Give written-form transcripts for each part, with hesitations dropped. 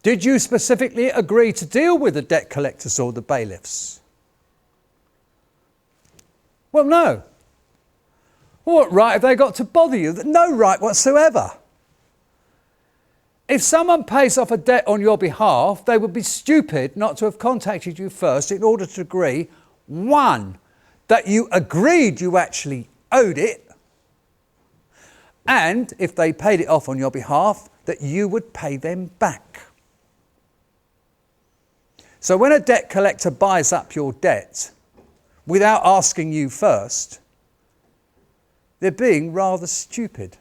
Did you specifically agree to deal with the debt collectors or the bailiffs? Well, no. What right have they got to bother you? No right whatsoever. If someone pays off a debt on your behalf, they would be stupid not to have contacted you first in order to agree, one, that you agreed you actually owed it, and if they paid it off on your behalf, that you would pay them back. So when a debt collector buys up your debt without asking you first, they're being rather stupid.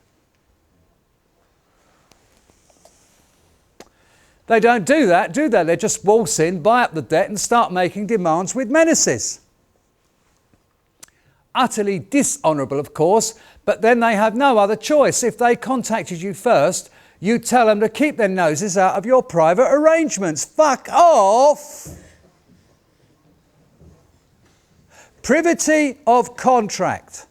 They don't do that, do they? They just waltz in, buy up the debt and start making demands with menaces. Utterly dishonourable, of course, but then they have no other choice. If they contacted you first, you tell them to keep their noses out of your private arrangements. Fuck off! Privity of contract.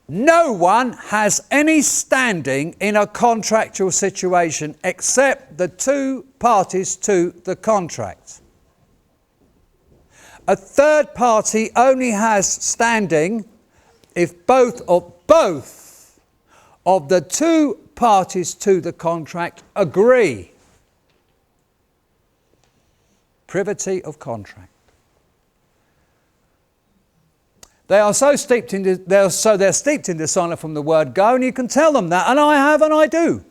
No one has any standing in a contractual situation except the two parties to the contract. A third party only has standing if both of the two parties to the contract agree. Privity of contract. They're steeped in dishonour from the word go, and you can tell them that, and I have, and I do.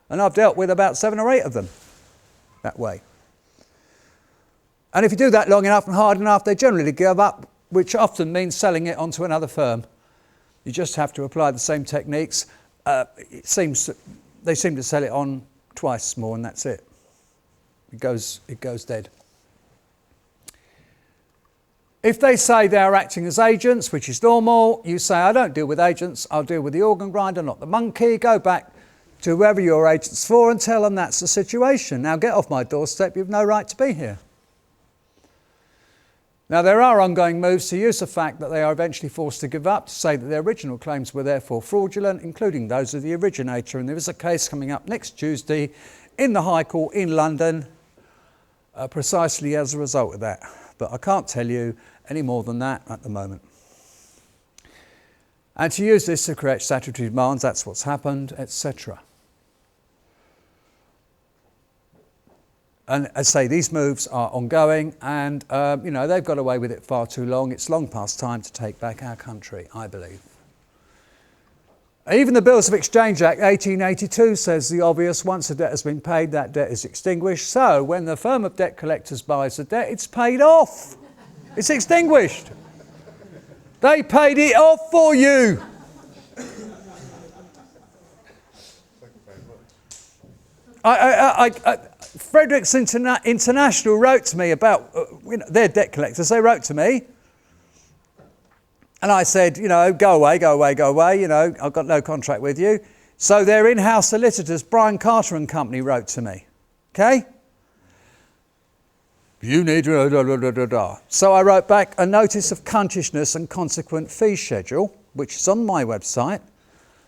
And I've dealt with about 7 or 8 of them that way. And if you do that long enough and hard enough, they generally give up, which often means selling it onto another firm. You just have to apply the same techniques. They seem to sell it on twice more, and that's it. It goes dead. If they say they are acting as agents, which is normal, you say, I don't deal with agents, I'll deal with the organ grinder, not the monkey. Go back to whoever your agent's for and tell them that's the situation. Now get off my doorstep, you've no right to be here. Now there are ongoing moves to use the fact that they are eventually forced to give up, to say that their original claims were therefore fraudulent, including those of the originator. And there is a case coming up next Tuesday in the High Court in London, precisely as a result of that. But I can't tell you any more than that at the moment. And to use this to create statutory demands, that's what's happened, etc. And as I say, these moves are ongoing, and they've got away with it far too long. It's long past time to take back our country, I believe. Even the Bills of Exchange Act 1882 says the obvious: once a debt has been paid, that debt is extinguished. So when the firm of debt collectors buys the debt, it's paid off. It's extinguished. They paid it off for you. Fredericks International wrote to me about their debt collectors. They wrote to me. And I said, go away, I've got no contract with you. So their in-house solicitors, Brian Carter and Company, wrote to me. Okay? You need... So I wrote back a notice of cuntishness and consequent fee schedule, which is on my website.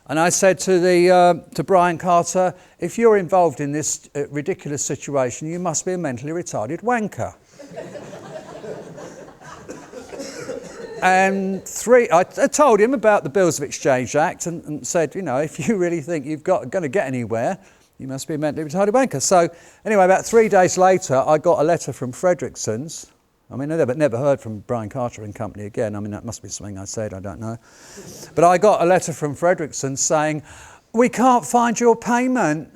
And I said to Brian Carter, if you're involved in this ridiculous situation, you must be a mentally retarded wanker. And I told him about the Bills of Exchange Act and said, if you really think you've going to get anywhere, you must be a mentally retarded banker. So anyway, about 3 days later, I got a letter from Fredrickson's. I never heard from Brian Carter and Company again. That must be something I said, I don't know. But I got a letter from Fredrickson's saying, we can't find your payment.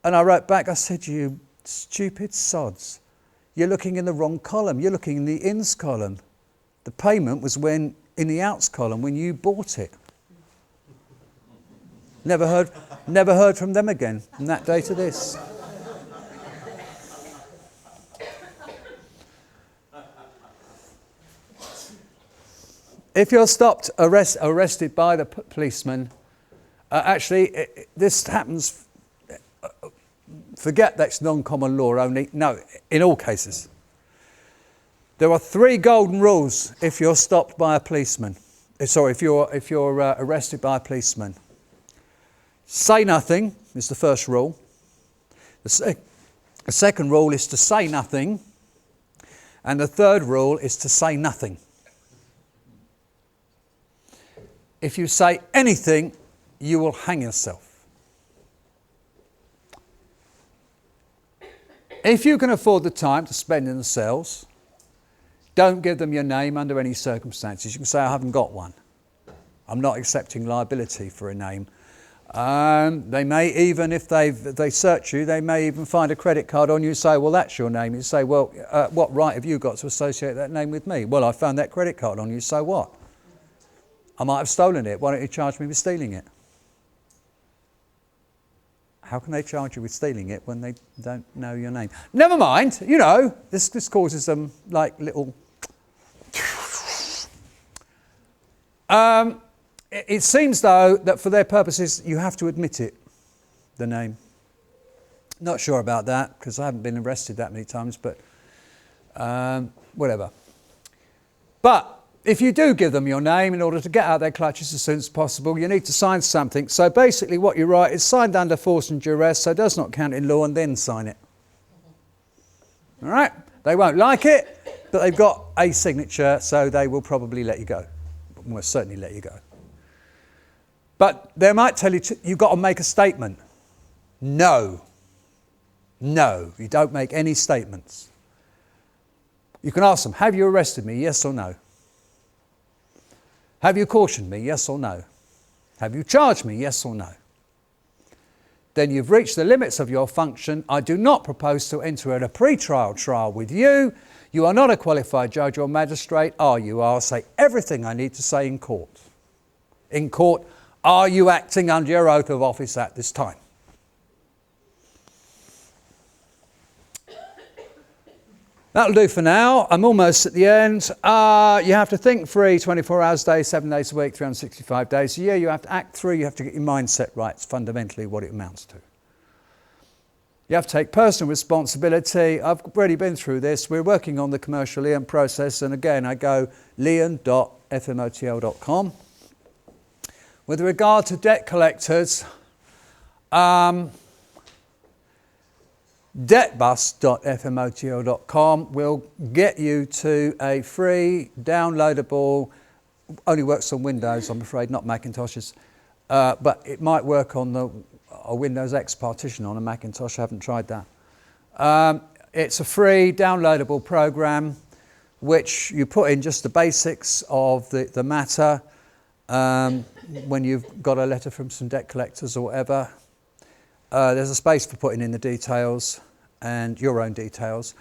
And I wrote back, I said, you stupid sods, you're looking in the wrong column. You're looking in the ins column. The payment was in the outs column when you bought it. Never heard from them again from that day to this. If you're arrested by the policeman, this happens. Forget that's non-common law only. No, in all cases. There are 3 golden rules if you're stopped by a policeman. If you're arrested by a policeman. Say nothing is the first rule. The second rule is to say nothing. And the third rule is to say nothing. If you say anything, you will hang yourself. If you can afford the time to spend in the cells, don't give them your name under any circumstances. You can say, I haven't got one. I'm not accepting liability for a name. They may even, if they search you, they may even find a credit card on you and say, well, that's your name. You say, well, what right have you got to associate that name with me? Well, I found that credit card on you, so what? I might have stolen it. Why don't you charge me with stealing it? How can they charge you with stealing it when they don't know your name? Never mind, you know, this causes them like little... It seems, though, that for their purposes, you have to admit it, the name. Not sure about that, because I haven't been arrested that many times, but whatever. But if you do give them your name in order to get out their clutches as soon as possible, you need to sign something. So basically what you write is signed under force and duress, so does not count in law, and then sign it. All right? They won't like it, but they've got a signature, so they will probably let you go. Almost certainly let you go. But they might tell you you've got to make a statement. No. No, you don't make any statements. You can ask them, have you arrested me, yes or no? Have you cautioned me, yes or no? Have you charged me, yes or no? Then you've reached the limits of your function. I do not propose to enter in a pre-trial trial with you. You are not a qualified judge or magistrate, are you? I'll say everything I need to say in court. In court, are you acting under your oath of office at this time? That'll do for now. I'm almost at the end. You have to think free 24 hours a day, 7 days a week, 365 days a year. You have to act through. You have to get your mindset right. It's fundamentally what it amounts to. You have to take personal responsibility. I've already been through this. We're working on the commercial lien process. And again, I go lien.fmotl.com. With regard to debt collectors, debtbus.fmotl.com will get you to a free, downloadable, only works on Windows, I'm afraid, not Macintoshes, but it might work on a Windows X partition on a Macintosh. I haven't tried that. It's a free, downloadable program which you put in just the basics of the matter when you've got a letter from some debt collectors or whatever. There's a space for putting in the details and your own details,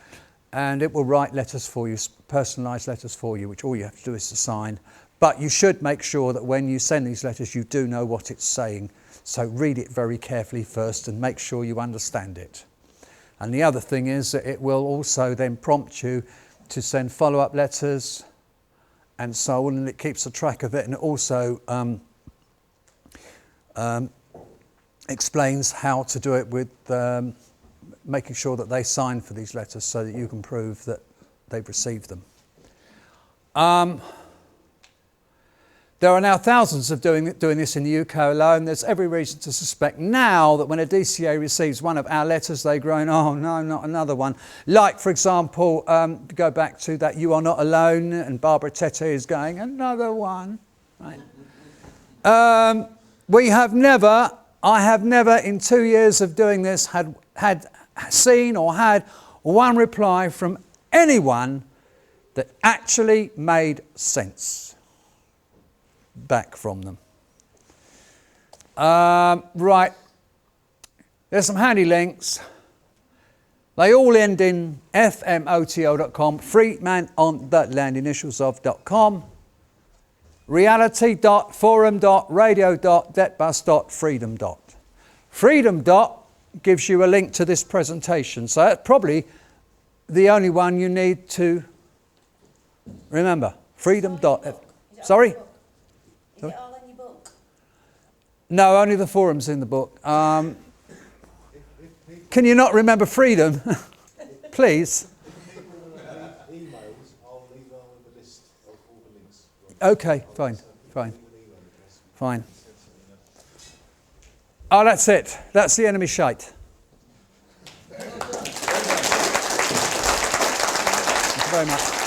and it will write letters for you, personalised letters for you, which all you have to do is to sign. But you should make sure that when you send these letters, you do know what it's saying. So read it very carefully first and make sure you understand it. And the other thing is that it will also then prompt you to send follow-up letters and so on, and it keeps a track of it, and it also explains how to do it with making sure that they sign for these letters so that you can prove that they've received them. There are now thousands of doing this in the UK alone. There's every reason to suspect now that when a DCA receives one of our letters, they groan, oh no, not another one. Like, for example, go back to that You Are Not Alone, and Barbara Tete is going, another one. Right? I have never in 2 years of doing this had seen or had one reply from anyone that actually made sense back from them. Right, there's some handy links. They all end in fmotl.com, freeman-on-the-land, initials of .com, reality.forum.radio.debtbus.freedom. Freedom. Gives you a link to this presentation. So that's probably the only one you need to remember. Freedom. Sorry? Is it all in your book? No, only the forum's in the book. Can you not remember freedom? Please. Emails, I'll email with a list of all the links. Okay, fine. Oh, that's it. That's the enemy shite. Thank you very much.